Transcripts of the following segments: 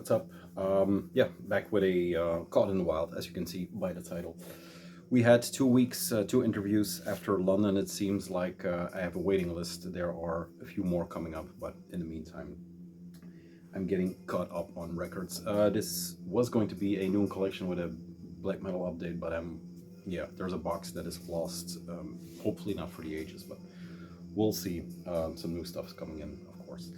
what's up? Yeah, back with a Caught in the Wild, as you can see by the title. We had 2 weeks, 2 interviews after London. It seems like I have a waiting list. There are a few more coming up, but in the meantime, I'm getting caught up on records. This was going to be a new collection with a black metal update, but yeah, there's a box that is lost. Hopefully not for the ages, but we'll see. Some new stuff's coming in, of course.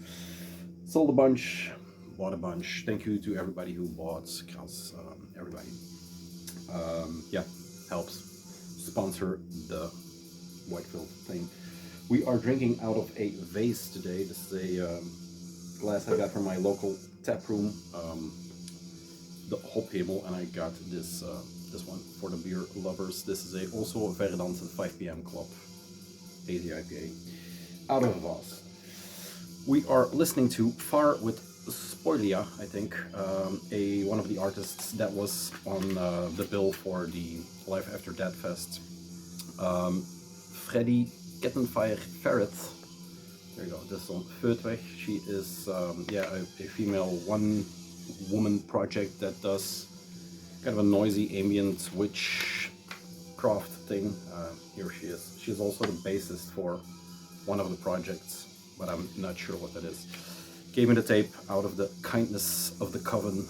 Sold a bunch, bought a bunch. Thank you to everybody who bought, because everybody, yeah, helps sponsor the White Filth thing. We are drinking out of a vase today. This is a glass I got from my local tap room, the Hophimmel, and I got this this one for the beer lovers. This is also a Verdant 5 p.m. Club hazy IPA out of Vaal. We are listening to Far with Spoilia, I think, one of the artists that was on the bill for the Life After Death Fest. Freddy Kettenfire Ferret. There you go. This is on Filth. She is yeah, a female one-woman project that does kind of a noisy ambient witchcraft thing. Here she is. She's also the bassist for one of the projects, but I'm not sure what that is. Gave me the tape out of the kindness of the coven,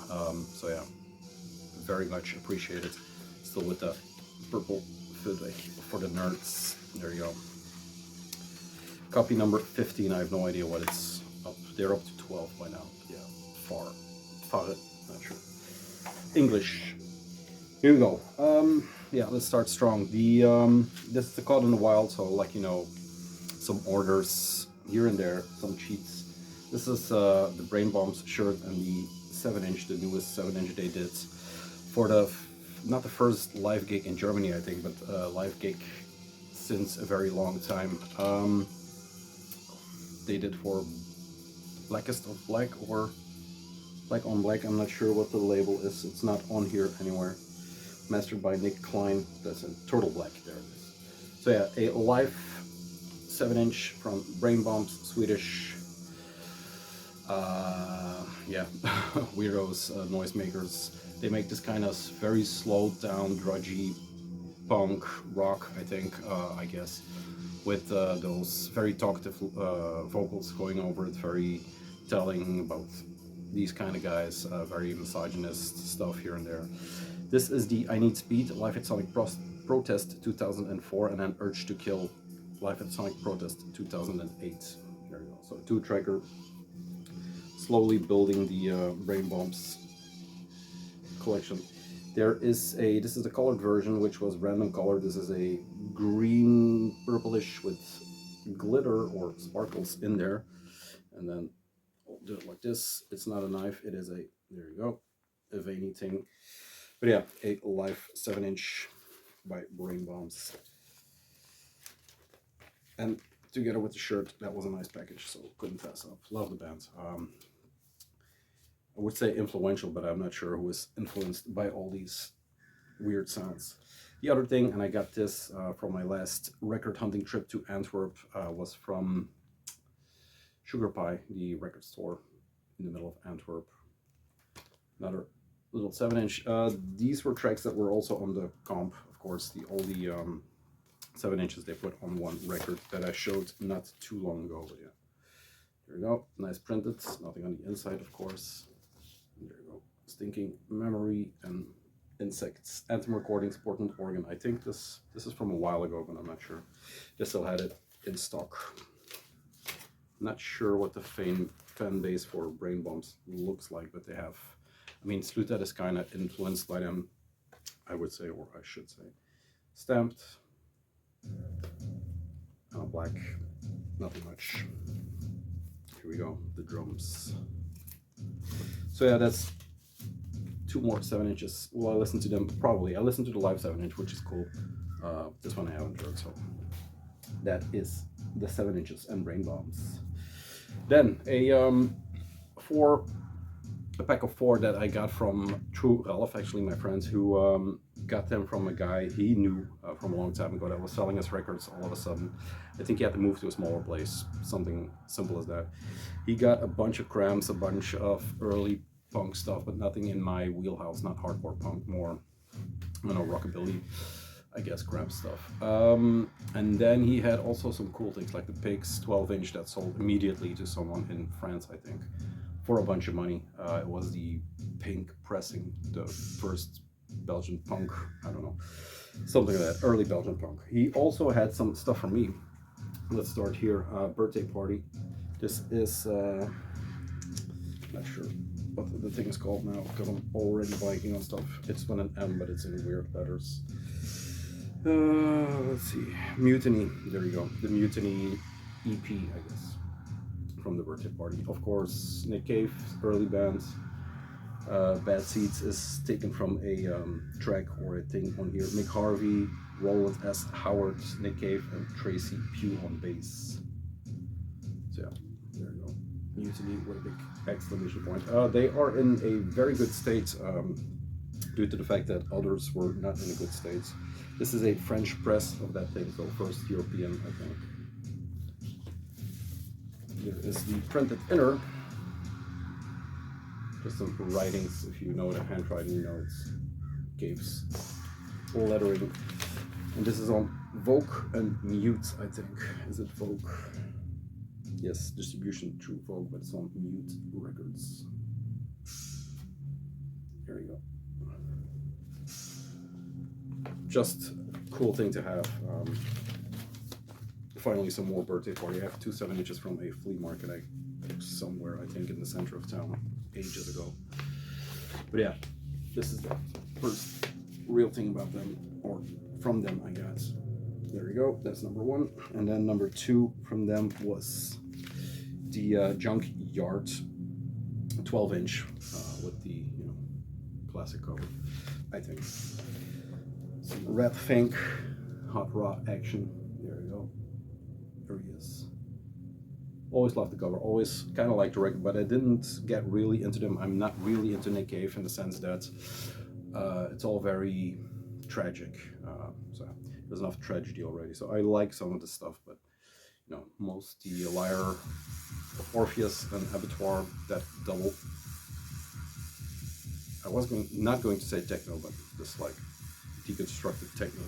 so yeah, very much appreciated. Still with the purple Filth for the nerds. There you go. Copy number 15. I have no idea what it's up. They're up to 12 by now. Yeah, far, not sure. English. Here we go. Yeah, let's start strong. This is the Caught in the Wild, so like, you know, some orders here and there, some cheats. This is the Brain Bombs shirt and the 7-inch, the newest 7-inch they did for not the first live gig in Germany, I think, but live gig since a very long time. They did for Blackest of Black or Black on Black. I'm not sure what the label is. It's not on here anywhere. Mastered by Nick Klein. That's a Turtle Black. There it is. So yeah, a live 7-inch from Brain Bombs, Swedish. Yeah, weirdos, noisemakers. They make this kind of very slowed down, drudgy punk rock, I think, I guess, with those very talkative vocals going over it, very telling about these kind of guys, very misogynist stuff here and there. This is the I Need Speed, Live at Sonic Protest 2004, and then Urge to Kill, Live at Sonic Protest 2008. There you go. So 2-tracker, slowly building the Brain Bombs collection. This is the colored version, which was random color. This is a green purplish with glitter or sparkles in there. And then I'll do it like this. It's not a knife, it is there you go, a veiny thing. But yeah, a live 7-inch by Brain Bombs. And together with the shirt, that was a nice package, so couldn't pass up. Love the band. I would say influential, but I'm not sure who is influenced by all these weird sounds. The other thing, and I got this from my last record hunting trip to Antwerp, was from Sugar Pie, the record store in the middle of Antwerp. Another little 7-inch. These were tracks that were also on the comp, of course, all the 7 inches they put on one record that I showed not too long ago. But yeah, there we go. Nice printed, nothing on the inside, of course. There you go. Stinking Memory and Insects. Anthem Recordings, Portland, Oregon. I think this is from a while ago, but I'm not sure. They still had it in stock. Not sure what the fan base for Brain Bombs looks like, but they have. I mean, Slutat is kind of influenced by them, I would say, or I should say. Stamped. Black. Nothing much. Here we go. The drums. So yeah, that's 2 more 7-inches. Well, I listened to them probably. I listened to the live 7-inch, which is cool. This one I haven't heard, so that is the 7-inches and Brain Bombs. Then a pack of 4 that I got from Troetelschijf, actually my friends, who got them from a guy he knew from a long time ago that was selling his records all of a sudden. I think he had to move to a smaller place, something simple as that. He got a bunch of cramps, a bunch of early punk stuff, but nothing in my wheelhouse, not hardcore punk, more, I don't know, rockabilly, I guess, crap stuff. And then he had also some cool things like the Pigs 12-inch that sold immediately to someone in France, I think, for a bunch of money. It was the pink pressing, the first Belgian punk, I don't know, something like that, early Belgian punk. He also had some stuff for me. Let's start here. Birthday Party. This is, not sure what the thing is called now because I'm already blanking on stuff. It's with an M, but it's in weird letters. Let's see. Mutiny. There you go. The Mutiny EP, I guess, from the Birthday Party. Of course, Nick Cave, early band. Bad Seeds is taken from a track or a thing on here. Mick Harvey, Roland S. Howard, Nick Cave, and Tracy Pugh on bass. So yeah, there you go. Mutiny with a big exclamation point. They are in a very good state due to the fact that others were not in a good state. This is a French press of that thing, so first European, I think. Here is the printed inner. Just some writings, if you know the handwriting, you know it's Cave's lettering. And this is on Vogue and Mute, I think. Is it Vogue? Yes, distribution through Vogue, but it's on Mute Records. Here we go. Just cool thing to have. Finally, some more Birthday Party. I have 2 7-inches from a flea market I picked somewhere, I think, in the center of town ages ago. But yeah, this is the first real thing about them, or from them, I guess. There you go. That's number 1, and then number 2 from them was the Junkyard 12-inch with the classic cover, I think. Some Red Fink, Hot Rod action. There you go. There he is. Always loved the cover, always kind of liked the record, but I didn't get really into them. I'm not really into Nick Cave in the sense that it's all very tragic. So there's enough tragedy already. So I like some of the stuff, but most the Lyre, Orpheus, and Abattoir, that double. I was not going to say techno, but just like deconstructed techno.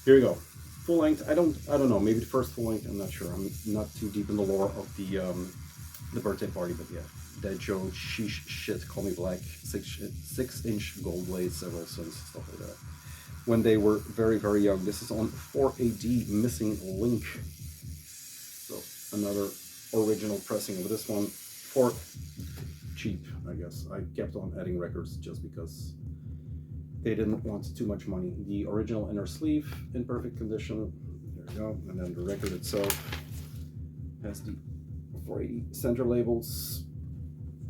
Here we go. Full length. I don't know. Maybe the first full length. I'm not sure. I'm not too deep in the lore of the Birthday Party, but yeah, Dead Joe, Sheesh Shit, Call Me Black, 6-inch gold blade, several sons, stuff like that. When they were very, very young. This is on 4AD Missing Link. So another original pressing of this one for cheap, I guess. I kept on adding records just because they didn't want too much money. The original inner sleeve in perfect condition. There you go. And then the record itself has the 480 center labels.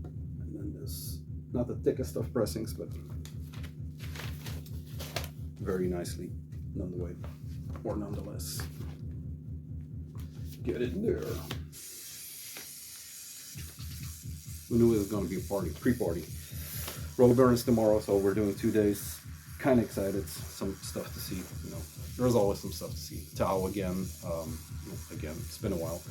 And then this, not the thickest of pressings, but very nicely nonetheless. Get it in there. We knew it was going to be a party, pre-party. Roll burns tomorrow, so we're doing 2 days. Kind of excited, some stuff to see. There's always some stuff to see. Tao again, it's been a while.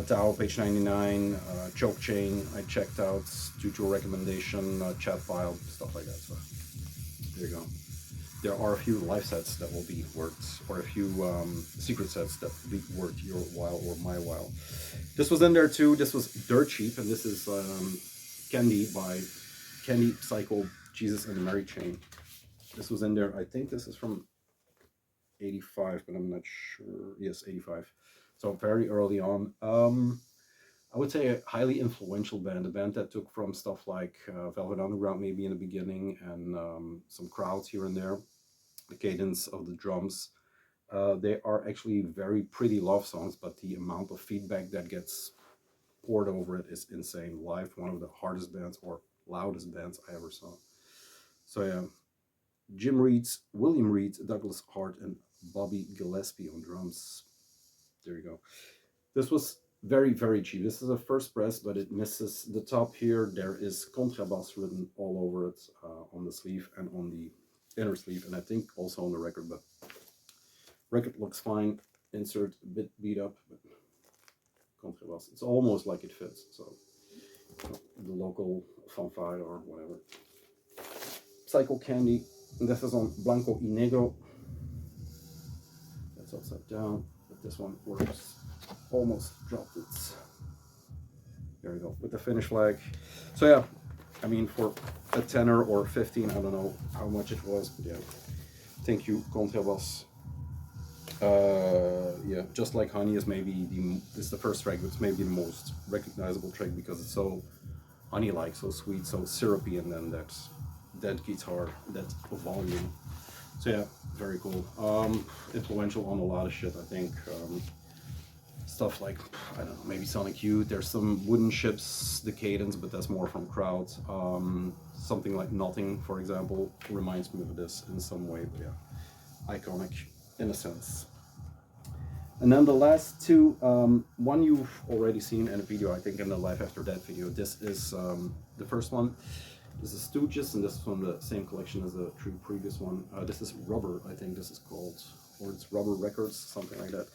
Tao, page 99, Choke Chain, I checked out due to a recommendation, chat file, stuff like that. So there you go. There are a few live sets that will be worth, or a few secret sets that will be worth your while or my while. This was in there too. This was dirt cheap, and this is Candy by Candy, Psycho, Jesus, and Mary Chain. This was in there. I think this is from 85, but I'm not sure. Yes, 85. So very early on. I would say a highly influential band, a band that took from stuff like Velvet Underground maybe in the beginning, and some crowds here and there, the cadence of the drums. They are actually very pretty love songs, but the amount of feedback that gets poured over it is insane. Live, one of the hardest bands or loudest bands I ever saw. So yeah, Jim Reed, William Reed, Douglas Hart, and Bobby Gillespie on drums. There you go. This was very, very cheap. This is a first press, but it misses the top here. There is contrabass written all over it on the sleeve and on the inner sleeve, and I think also on the record, but record looks fine. Insert a bit beat up, but contrabass. It's almost like it fits. So the local fanfare or whatever. Psycho Candy, and this is on Blanco y Negro. That's upside down, but this one works. Almost dropped it. There we go, with the finish flag. So yeah, I mean, for a tenner or 15, I don't know how much it was, but yeah. Thank you, Contrabas. Yeah, Just Like Honey is maybe it's the first track, but it's maybe the most recognizable track because it's so honey-like, so sweet, so syrupy, and then that guitar, that volume. So yeah, very cool. Influential on a lot of shit, I think. Stuff like, I don't know, maybe Sonic Youth. There's some Wooden Ships, the cadence, but that's more from crowds. Something like Nothing, for example, reminds me of this in some way, but yeah, iconic in a sense. And then the last two, one you've already seen in a video, I think in the Life After Death video. This is the first one. This is Stooges, and this is from the same collection as the previous one. This is Rubber, I think this is called, or it's Rubber Records, something like that.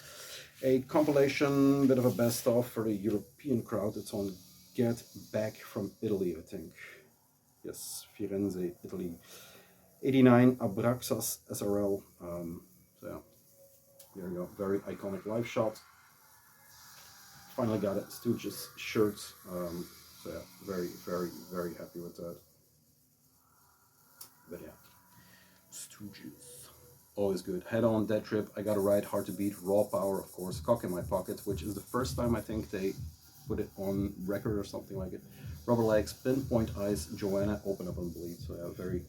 A compilation, bit of a best-of for the European crowd. It's on Get Back from Italy, I think. Yes, Firenze, Italy. 89, Abraxas SRL. So yeah, there you go. Very iconic live shot. Finally got it. Stooges shirt. So yeah, very, very, very happy with that. But yeah, Stooges. Always good. Head On, Dead Trip, I Gotta Ride, Hard to Beat, Raw Power, of course, Cock in My Pocket, which is the first time I think they put it on record or something like it. Rubber Legs, Pinpoint Eyes, Joanna, Open Up and Bleed. So yeah, very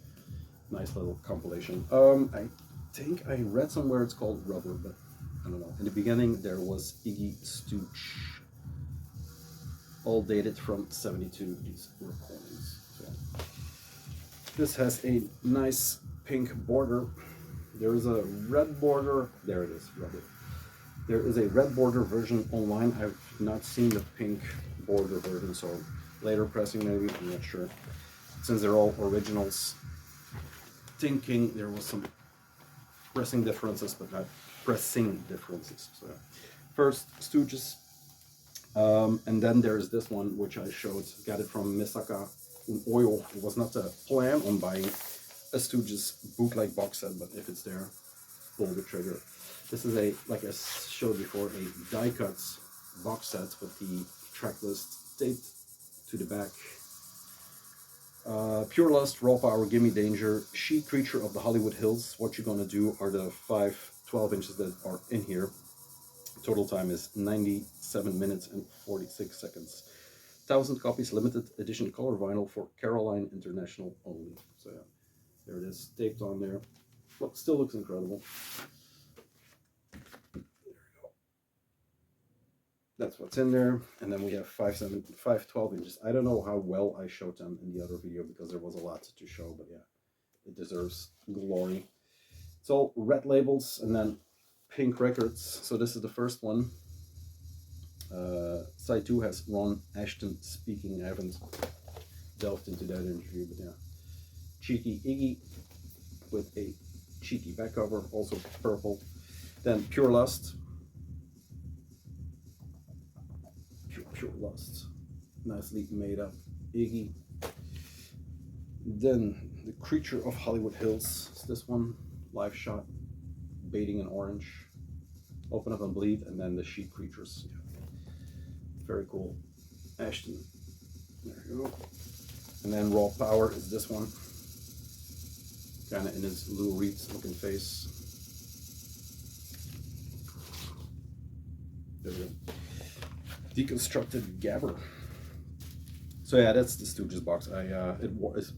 nice little compilation. I think I read somewhere it's called Rubber, but I don't know. In the beginning there was Iggy Stooge. All dated from 72, these recordings. So yeah. This has a nice pink border. There is a red border, there it is, Rubber. There is a red border version online. I've not seen the pink border version, so later pressing maybe, I'm not sure. Since they're all originals, thinking there was some pressing differences, but not pressing differences. So first, Stooges, and then there's this one, which I showed, got it from Misaka in oil. It was not a plan on buying a Stooges bootleg box set, but if it's there, pull the trigger. This is a, like I showed before, a die cuts box set with the track list taped to the back. Pure Lust, Raw Power, Gimme Danger, She Creature of the Hollywood Hills. What You're Gonna Do are the 5 12-inches that are in here. Total time is 97 minutes and 46 seconds. 1,000 copies, limited edition color vinyl for Caroline International only. So yeah. There it is, taped on there. Look, still looks incredible. There we go. That's what's in there. And then we have 5 12 inches. I don't know how well I showed them in the other video because there was a lot to show, but yeah, it deserves glory. It's all red labels and then pink records. So this is the first one. Side 2 has Ron Ashton speaking. I haven't delved into that interview, but yeah. Cheeky Iggy with a cheeky back cover, also purple. Then Pure Lust. Pure Lust. Nicely made up Iggy. Then The Creature of Hollywood Hills. It's this one. Live shot. Baiting in orange. Open Up and Bleed. And then the She Creatures. Yeah. Very cool. Ashton. There you go. And then Raw Power is this one. Kind of in his Lou Reed looking face. There we go. Deconstructed Gabber. So yeah, that's the Stooges box. It is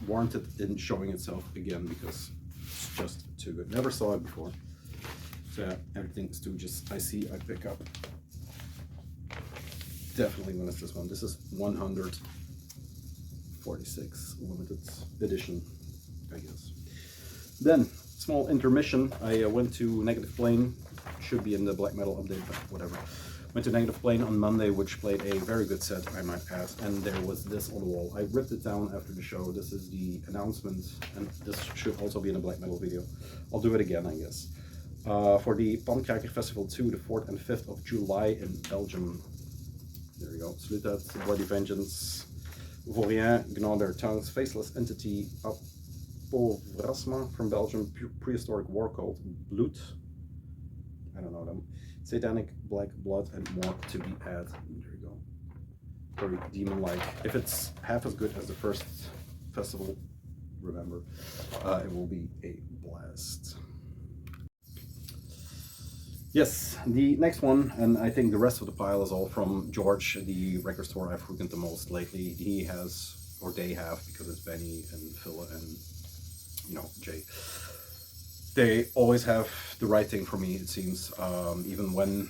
warranted in showing itself again because it's just too good. Never saw it before. So yeah, everything Stooges I see, I pick up. Definitely when it's this one. This is 146 limited edition, I guess. Then, small intermission. I went to Negative Plane. Should be in the black metal update, but whatever. Went to Negative Plane on Monday, which played a very good set, I might add. And there was this on the wall. I ripped it down after the show. This is the announcement, and this should also be in a black metal video. I'll do it again, I guess. For the Pankijker Festival 2, the 4th and 5th of July in Belgium. There we go. Slutat, Bloody Vengeance, Vaurien, Gnaw Their Tongues, Faceless Entity, Apovrasma from Belgium, Prehistoric War Cult, Blood, I don't know them, Satanic Black Blood, and more to be added. There you go. Very demon-like. If it's half as good as the first festival, remember, it will be a blast. Yes, the next one, and I think the rest of the pile is all from George, the record store I've frequented the most lately. He has, or they have, because it's Benny and Phil and, you know, Jay. They always have the right thing for me, it seems. Even when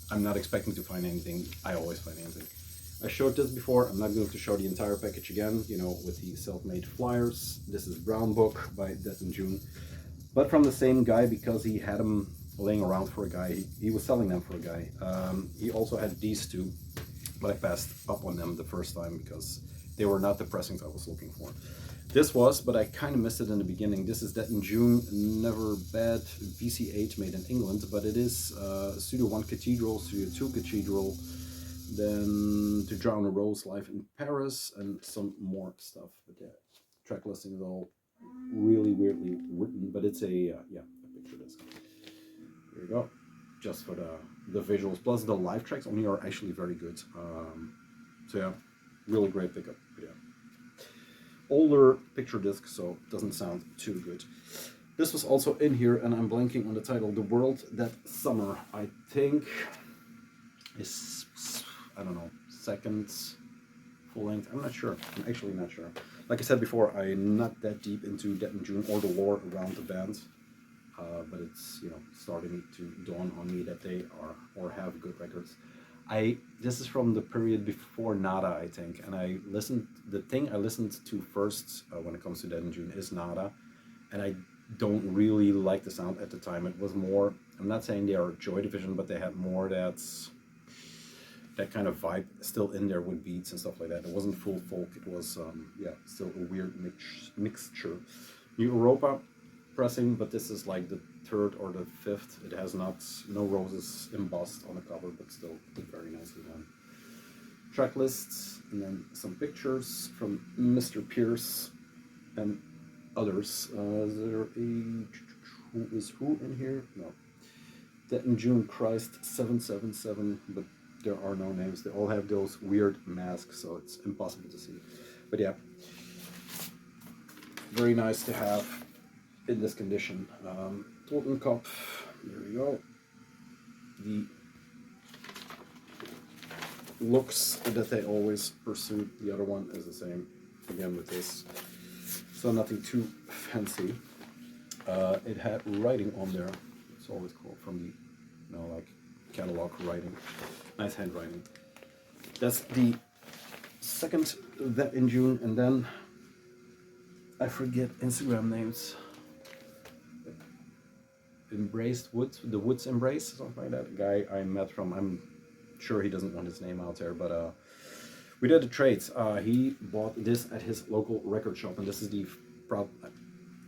I'm not expecting to find anything, I always find anything. I showed this before. I'm not going to show the entire package again, you know, with the self-made flyers. This is Brown Book by Dead in June, but from the same guy, because he had them laying around for a guy. He was selling them for a guy. He also had these two, but I passed up on them the first time because they were not the pressings I was looking for. This was, but I kind of missed it in the beginning. This is Dead in June, Never Bad, VC8 made in England, but it is Studio 1 Cathedral, Studio 2 Cathedral, then To Drown a Rose live in Paris, and some more stuff. But yeah, track listing is all really weirdly written, but it's a, yeah, a picture disc. There you go, just for the visuals. Plus the live tracks on here are actually very good. So yeah, really great pickup. Yeah, older picture disc, so it doesn't sound too good. This was also in here, and I'm blanking on the title. The World That Summer, I think, is, I don't know, second full length. I'm not sure. I'm actually not sure. Like I said before, I'm not that deep into Dead in June or the lore around the band. But it's, you know, starting to dawn on me that they are or have good records. This is from the period before Nada, I think, and the thing I listened to first when it comes to Dead in June is Nada, and I don't really like the sound at the time. It was more, I'm not saying they are Joy Division, but they had more that kind of vibe still in there with beats and stuff like that. It wasn't full folk, it was, yeah, still a weird mixture. New Europa pressing, but this is like the third or the fifth. It has no roses embossed on the cover, but still very nicely done. Track lists, and then some pictures from Mr. Pierce and others. Is there a who is who in here? No. Dead in June Christ 777, but there are no names. They all have those weird masks, so it's impossible to see. But yeah, very nice to have in this condition. Troetelschijf, there we go. The looks that they always pursue. The other one is the same, again with this. So nothing too fancy. It had writing on there. It's always cool from the, you know, like catalog writing. Nice handwriting. That's the second Dead in June, and then I forget Instagram names. Embraced Woods, the Woods Embrace, something like that. A guy I met from, I'm sure he doesn't want his name out there, but we did a trade. He bought this at his local record shop, and this is the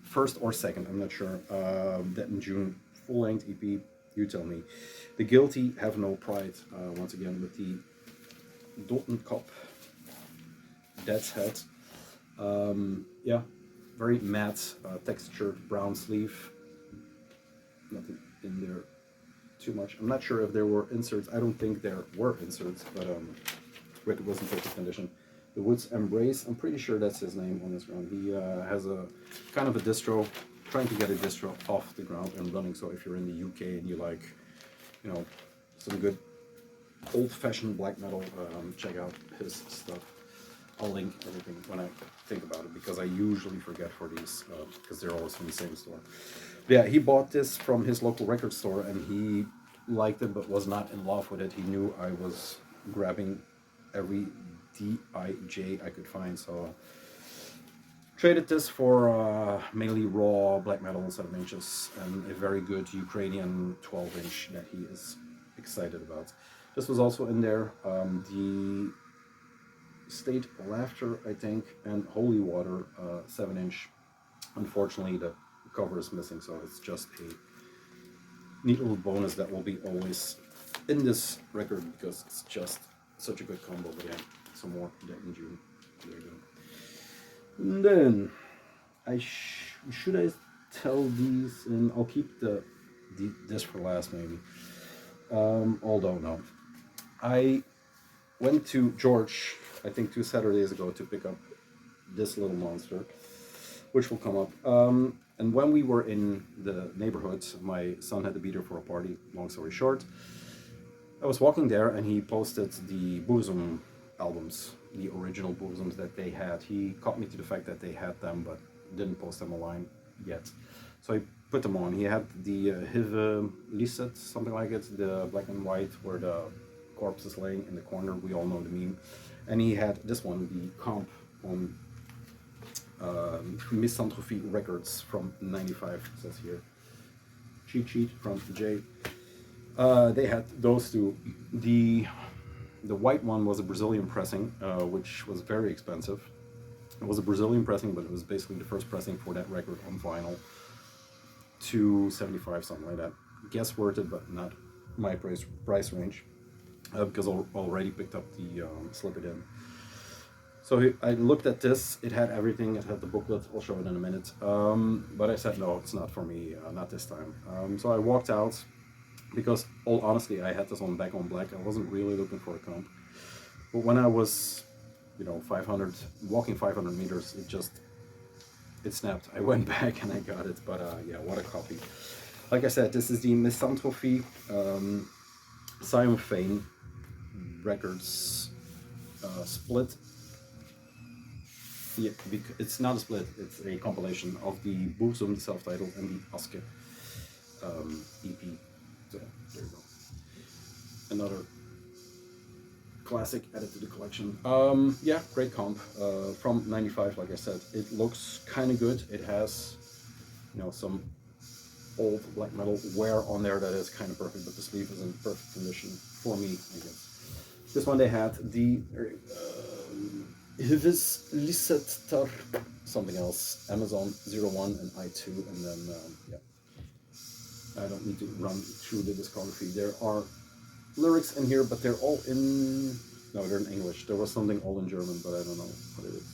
first or second, I'm not sure, Dead in June full-length EP. You tell me. The Guilty Have No Pride, once again with the Troetelschijf Dead's Head. Yeah, very matte, textured brown sleeve. Nothing in there too much. I'm not sure if there were inserts. I don't think there were inserts, but it was in perfect condition. The Woods Embrace, I'm pretty sure that's his name on this ground. He has a kind of a distro, trying to get a distro off the ground and running. So if you're in the UK and you like, you know, some good old-fashioned black metal, check out his stuff. I'll link everything when I think about it, because I usually forget for these, because they're always from the same store. Yeah, he bought this from his local record store, and he liked it but was not in love with it. He knew I was grabbing every DIJ I could find, so traded this for mainly raw black metal 7-inches and a very good Ukrainian 12-inch that he is excited about. This was also in there. The State Laughter, I think, and Holy Water 7-inch. Unfortunately, the cover is missing, so it's just a neat little bonus that will be always in this record, because it's just such a good combo, but yeah, some more in June. There you go. And then should I tell these, and I'll keep this for last maybe. Although no, I went to George, I think 2 Saturdays ago, to pick up this little monster, which will come up. And when we were in the neighborhood, my son had to be there for a party. Long story short, I was walking there, and he posted the Bosom albums, the original Bosoms that they had. He caught me to the fact that they had them, but didn't post them online yet. So I put them on. He had the Hive Lisset, something like it, the black and white where the corpse is laying in the corner. We all know the meme. And he had this one, the comp on Misanthropy Records from '95, it says here. Cheat sheet from Jay. They had those two. The white one was a Brazilian pressing, which was very expensive. It was a Brazilian pressing, but it was basically the first pressing for that record on vinyl. $275, something like that. Guess worth it, but not my price range, because I already picked up the Slip It In. So I looked at this. It had everything. It had the booklet. I'll show it in a minute. But I said, no, it's not for me. Not this time. So I walked out, because all honestly, I had this on Back on Black. I wasn't really looking for a comp. But when I was, walking 500 meters, it snapped. I went back and I got it. But yeah, what a copy. Like I said, this is the Misanthropy Simon Fane Records split. Yeah, it's not a split, it's a compilation of the Bosom, the self-titled, and the Aske EP. So, there you go. Another classic added to the collection. Yeah, great comp. From '95, like I said. It looks kind of good. It has, some old black metal wear on there that is kind of perfect, but the sleeve is in perfect condition for me, I guess. This one they had the Hivis Lisset something else, Amazon 01 and I2, and then yeah. I don't need to run through the discography. There are lyrics in here, but they're all in, no, they're in English. There was something all in German, but I don't know what it is.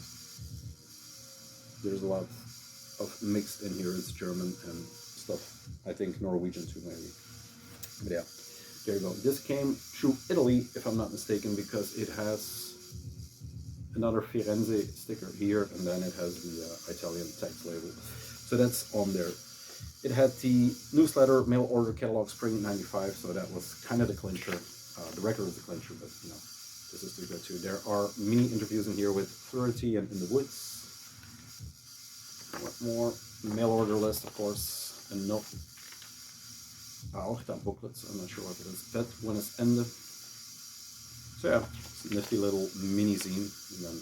There's a lot of mixed in here. It's German and stuff. I think Norwegian too, maybe. But yeah, there you go. This came through Italy, if I'm not mistaken, because it has another Firenze sticker here, and then it has the Italian tax label. So that's on there. It had the newsletter, mail order catalog spring '95, so that was kind of the clincher. The record was the clincher, but this is too good too. There are mini interviews in here with Flirty and In the Woods. What more? Mail order list, of course, and no. That booklets, I'm not sure what it is. That when it's ended. So yeah, it's a nifty little mini zine, and then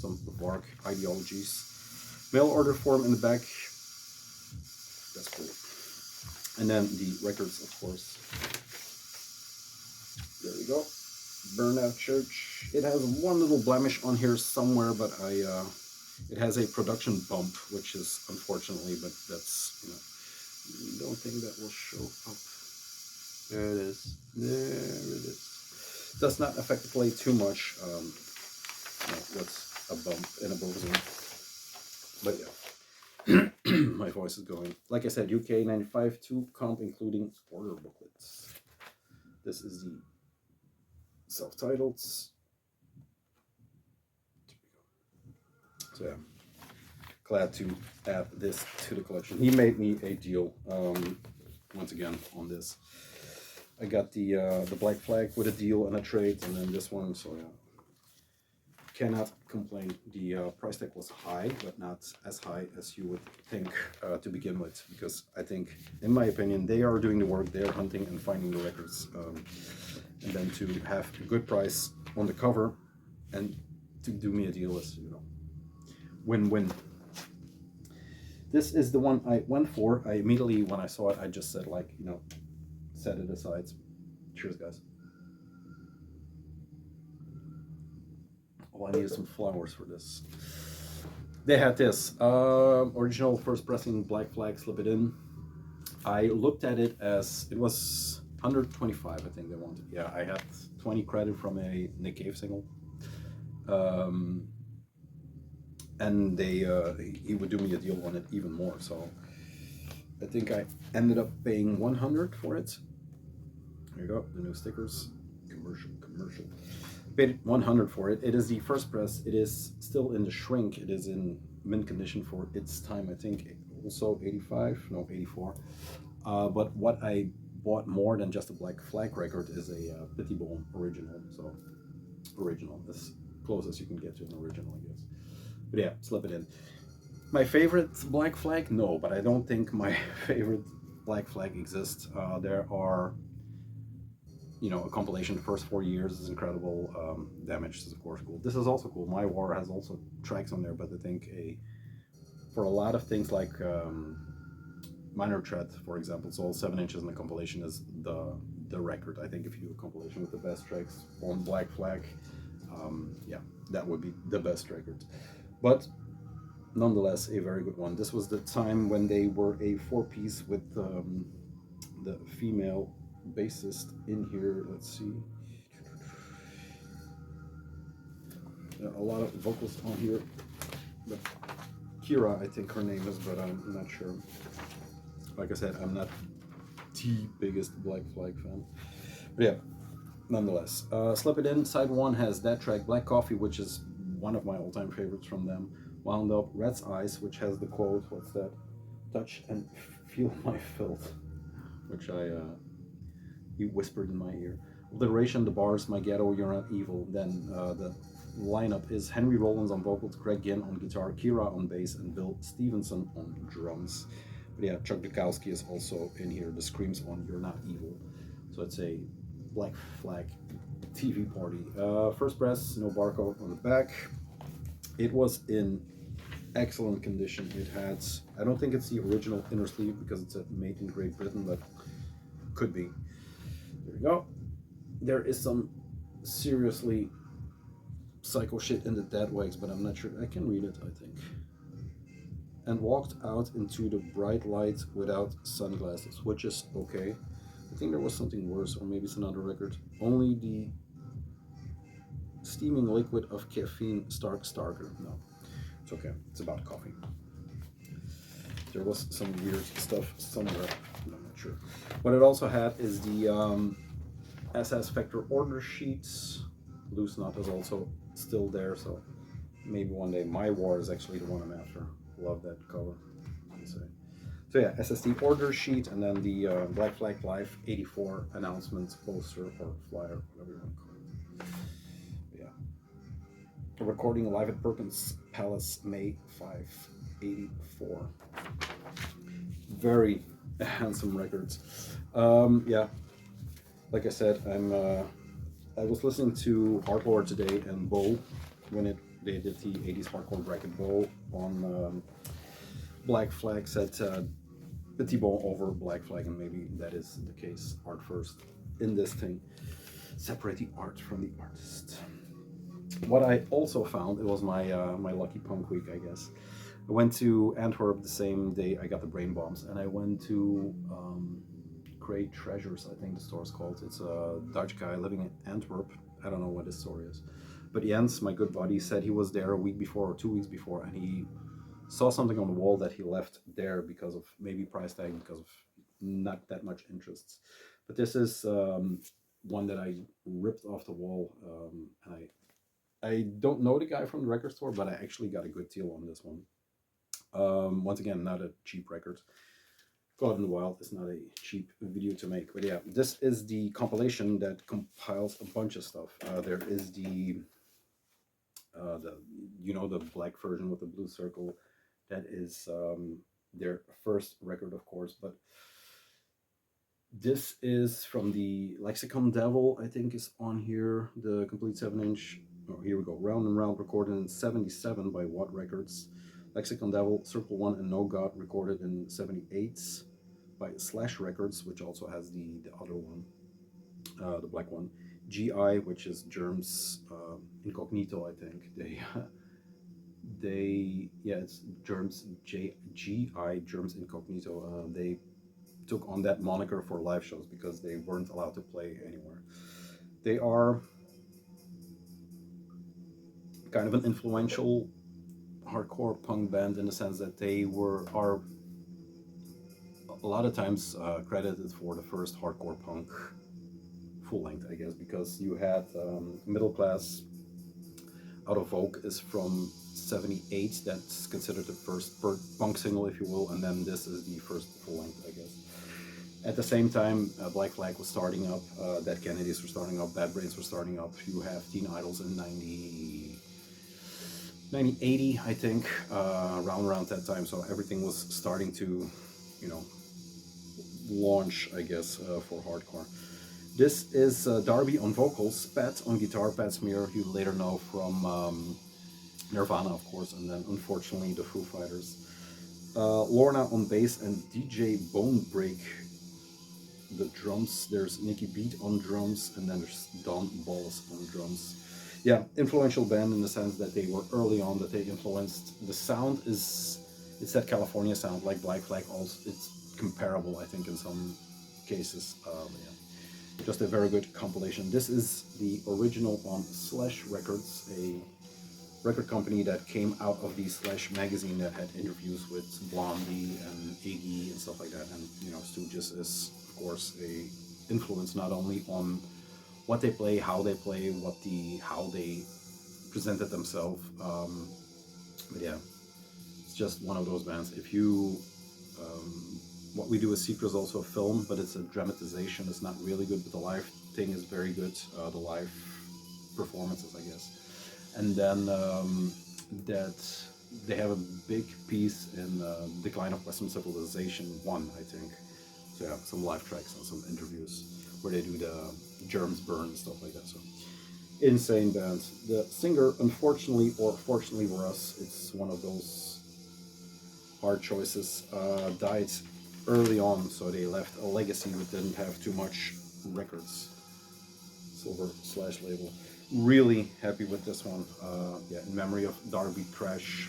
some Vark ideologies. Mail order form in the back. That's cool. And then the records, of course. There we go. Burnout Church. It has one little blemish on here somewhere, but it has a production bump, which is unfortunately, but that's, don't think that will show up. There it is. There it is. Does not affect the play too much. What's a bump in a Bosom? But yeah, my voice is going. Like I said, UK 95 2 comp, including order booklets. This is the self-titled. So yeah, glad to add this to the collection. He made me a deal once again on this. I got the Black Flag with a deal and a trade, and then this one, so yeah, cannot complain. The price tag was high, but not as high as you would think to begin with, because I think, in my opinion, they are doing the work. They're hunting and finding the records, and then to have a good price on the cover and to do me a deal is, win-win. This is the one I went for. I immediately, when I saw it, I just said, set it aside. Cheers, guys. Oh, I needed some flowers for this. They had this original first pressing Black Flag Slip It In. I looked at it as it was 125, I think they wanted. Yeah, I had 20 credit from a Nick Cave single. And he would do me a deal on it even more. So I think I ended up paying 100 for it. There you go, the new stickers. Commercial. Paid 100 for it. It is the first press. It is still in the shrink. It is in mint condition for its time. I think also 85, no 84. But what I bought more than just a Black Flag record is a Beautifull original. So original, as close as you can get to an original, I guess. But yeah, slip it in. My favorite Black Flag? No, but I don't think my favorite Black Flag exists. There are, you know, a compilation. The first 4 years is incredible. Damaged is of course cool. This is also cool. My War has also tracks on there, but I think for a lot of things like Minor Threat, for example, it's all 7 inches, and the compilation is the record. I think if you do a compilation with the best tracks on Black Flag, yeah, that would be the best record. But nonetheless, a very good one. This was the time when they were a 4-piece with the female bassist in here. Let's see. There are a lot of vocals on here. But Kira, I think her name is, but I'm not sure. Like I said, I'm not the biggest Black Flag fan. But yeah, nonetheless. Slip It In, side 1 has that track, Black Coffee, which is one of my all-time favorites from them. Wound Up, Rat's Eyes, which has the quote, what's that? Touch and feel my filth, which he whispered in my ear. Obliteration, the bars, My Ghetto, You're Not Evil. Then the lineup is Henry Rollins on vocals, Greg Ginn on guitar, Kira on bass, and Bill Stevenson on drums. But yeah, Chuck Dukowski is also in here. The screams on You're Not Evil. So it's a Black Flag TV party. First press, no barcode on the back. It was in excellent condition. It had, I don't think it's the original inner sleeve because it's made in Great Britain, but could be. There we go. There is some seriously psycho shit in the dead wax, but I'm not sure. I can read it, I think. And walked out into the bright light without sunglasses, which is okay. I think there was something worse, or maybe it's another record. Only the steaming liquid of caffeine starker. No, it's okay. It's about coffee. There was some weird stuff somewhere. I'm not sure. What it also had is the SS Factor order sheets. Loose Knot is also still there, so maybe one day. My War is actually the one I'm after. Love that cover. So yeah, SSD order sheet, and then the Black Flag Live 84 announcements poster or flyer, whatever you want to call it. Yeah. A recording live at Perkins Palace, May 5, 84. Very handsome records. Yeah, like I said, I was listening to Hardlore today, and Bo, when they did the 80s hardcore bracket, Bo on Black Flag said Beautifull over Black Flag, and maybe that is the case. Art first in this thing. Separate the art from the artist. What I also found, it was my my lucky punk week, I guess. I went to Antwerp the same day I got the brain bombs, and I went to Great Treasures, I think the store's called. It's a Dutch guy living in Antwerp. I don't know what his story is. But Jens, my good buddy, said he was there a week before or 2 weeks before, and he saw something on the wall that he left there because of maybe price tag, because of not that much interest. But this is one that I ripped off the wall. And I don't know the guy from the record store, but I actually got a good deal on this one. Once again, not a cheap record. God in the Wild is not a cheap video to make. But yeah, this is the compilation that compiles a bunch of stuff. There is the black version with the blue circle. That is their first record, of course, but this is from the Lexicon Devil, I think is on here, the complete 7-inch. Oh, here we go. Round and Round, recorded in 77 by Watt Records. Lexicon Devil, Circle 1 and No God, recorded in 78 by Slash Records, which also has the other one, the black one. GI, which is Germs Incognito, I think. It's Germs GI Germs Incognito. They took on that moniker for live shows because they weren't allowed to play anywhere. They are kind of an influential hardcore punk band in the sense that they are a lot of times credited for the first hardcore punk full length, I guess, because you had Middle Class Out of Vogue is from 78. That's considered the first punk single, if you will, and then this is the first full length, I guess. At the same time, Black Flag was starting up, Dead Kennedys were starting up, Bad Brains were starting up. You have Teen Idols in 1980, I think, around that time. So everything was starting to, you know, launch, I guess, for hardcore. This is Darby on vocals, Pat on guitar, Pat Smear, you later know from Nirvana, of course, and then unfortunately the Foo Fighters. Lorna on bass and DJ Bonebreak the drums. There's Nicky Beat on drums, and then there's Don Balls on drums. Yeah, influential band in the sense that they were early on, that they influenced. The sound it's that California sound, like Black Flag. Also, it's comparable, I think, in some cases. Yeah, just a very good compilation. This is the original on Slash Records, a record company that came out of the Slash magazine that had interviews with Blondie and Iggy and stuff like that. And you know, Stooges is of course a influence not only on what they play, how they play, how they presented themselves. But yeah, it's just one of those bands. If you what we do is Secret is also a film, but it's a dramatization. It's not really good, but the live thing is very good. The live performances, I guess. And then that they have a big piece in Decline of Western Civilization 1, I think. So yeah, some live tracks and some interviews where they do the Germs burn and stuff like that. So insane band. The singer, unfortunately or fortunately for us, it's one of those hard choices, died early on, so they left a legacy but didn't have too much records. Silver Slash label. Really happy with this one. Yeah, in memory of Darby Crash.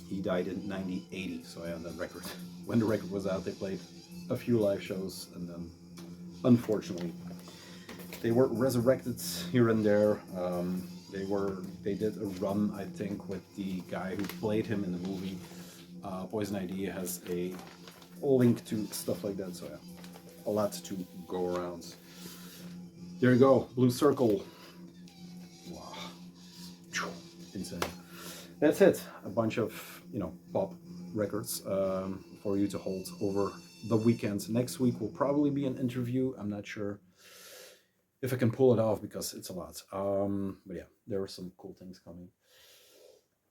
He died in 1980, so yeah, that record. When the record was out, they played a few live shows, and then, unfortunately, they were resurrected here and there. They did a run, I think, with the guy who played him in the movie. Poison ID has a link to stuff like that, so yeah, a lot to go around. There you go, Blue Circle. Wow, insane. That's it. A bunch of, you know, pop records for you to hold over the weekend. Next week will probably be an interview. I'm not sure if I can pull it off because it's a lot. But yeah, there are some cool things coming.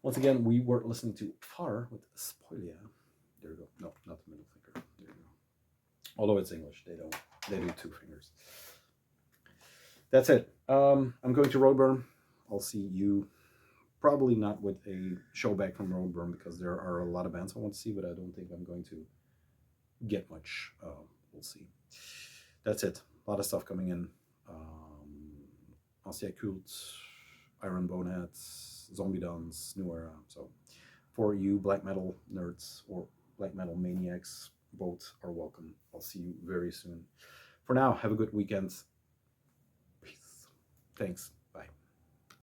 Once again, we were listening to Far with Spoiler. There you go. No, not the middle finger. There you go. Although it's English, they do 2 fingers. That's it. I'm going to Roadburn. I'll see you probably not with a show back from Roadburn because there are a lot of bands I want to see, but I don't think I'm going to get much. We'll see. That's it. A lot of stuff coming in. Ancien Cult, Iron Boneheads, Zombie Dons, New Era. So for you black metal nerds or black metal maniacs, both are welcome. I'll see you very soon. For now, have a good weekend. Peace. Thanks.